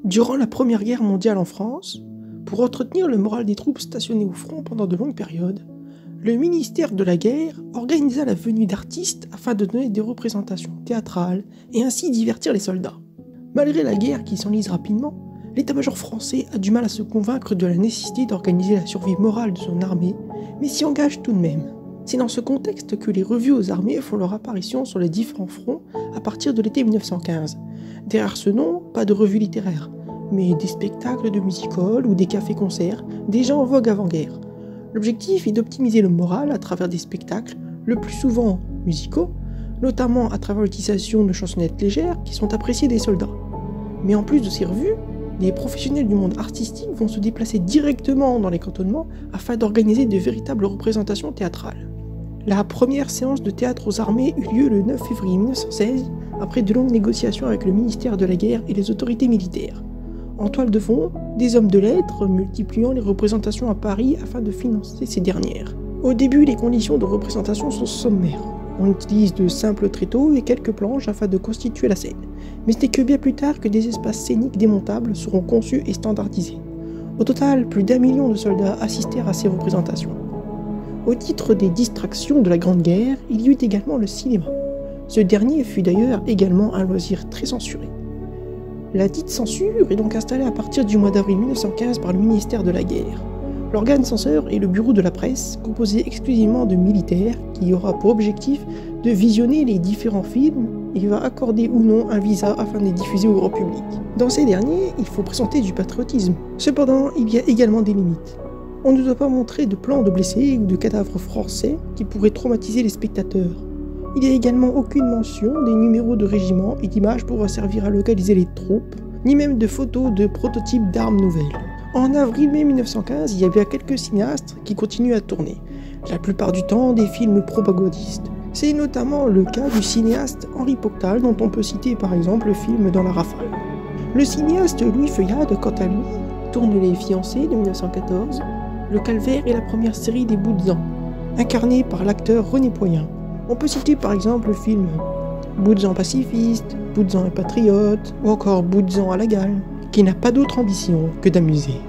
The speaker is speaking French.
Durant la Première Guerre mondiale en France, pour entretenir le moral des troupes stationnées au front pendant de longues périodes, le ministère de la Guerre organisa la venue d'artistes afin de donner des représentations théâtrales et ainsi divertir les soldats. Malgré la guerre qui s'enlise rapidement, l'état-major français a du mal à se convaincre de la nécessité d'organiser la survie morale de son armée, mais s'y engage tout de même. C'est dans ce contexte que les revues aux armées font leur apparition sur les différents fronts à partir de l'été 1915. Derrière ce nom, pas de revue littéraire, mais des spectacles de music-hall ou des cafés-concerts, déjà en vogue avant-guerre. L'objectif est d'optimiser le moral à travers des spectacles, le plus souvent musicaux, notamment à travers l'utilisation de chansonnettes légères qui sont appréciées des soldats. Mais en plus de ces revues, les professionnels du monde artistique vont se déplacer directement dans les cantonnements afin d'organiser de véritables représentations théâtrales. La première séance de théâtre aux armées eut lieu le 9 février 1916, après de longues négociations avec le ministère de la Guerre et les autorités militaires. En toile de fond, des hommes de lettres multipliant les représentations à Paris afin de financer ces dernières. Au début, les conditions de représentation sont sommaires. On utilise de simples tréteaux et quelques planches afin de constituer la scène. Mais ce n'est que bien plus tard que des espaces scéniques démontables seront conçus et standardisés. Au total, plus d'1 million de soldats assistèrent à ces représentations. Au titre des distractions de la Grande Guerre, il y eut également le cinéma. Ce dernier fut d'ailleurs également un loisir très censuré. La dite censure est donc installée à partir du mois d'avril 1915 par le ministère de la Guerre. L'organe censeur est le bureau de la presse, composé exclusivement de militaires, qui aura pour objectif de visionner les différents films et va accorder ou non un visa afin de les diffuser au grand public. Dans ces derniers, il faut présenter du patriotisme. Cependant, il y a également des limites. On ne doit pas montrer de plans de blessés ou de cadavres français qui pourraient traumatiser les spectateurs. Il n'y a également aucune mention des numéros de régiment et d'images pouvant servir à localiser les troupes, ni même de photos de prototypes d'armes nouvelles. En avril-mai 1915, il y avait quelques cinéastes qui continuent à tourner, la plupart du temps des films propagandistes. C'est notamment le cas du cinéaste Henri Poctal, dont on peut citer par exemple le film Dans la rafale. Le cinéaste Louis Feuillade, quant à lui, tourne Les Fiancés de 1914, Le Calvaire et la première série des Boutzans, incarné par l'acteur René Poyen. On peut citer par exemple le film Boutzan pacifiste, Boutzan et patriote, ou encore Boutzan à la gale, qui n'a pas d'autre ambition que d'amuser.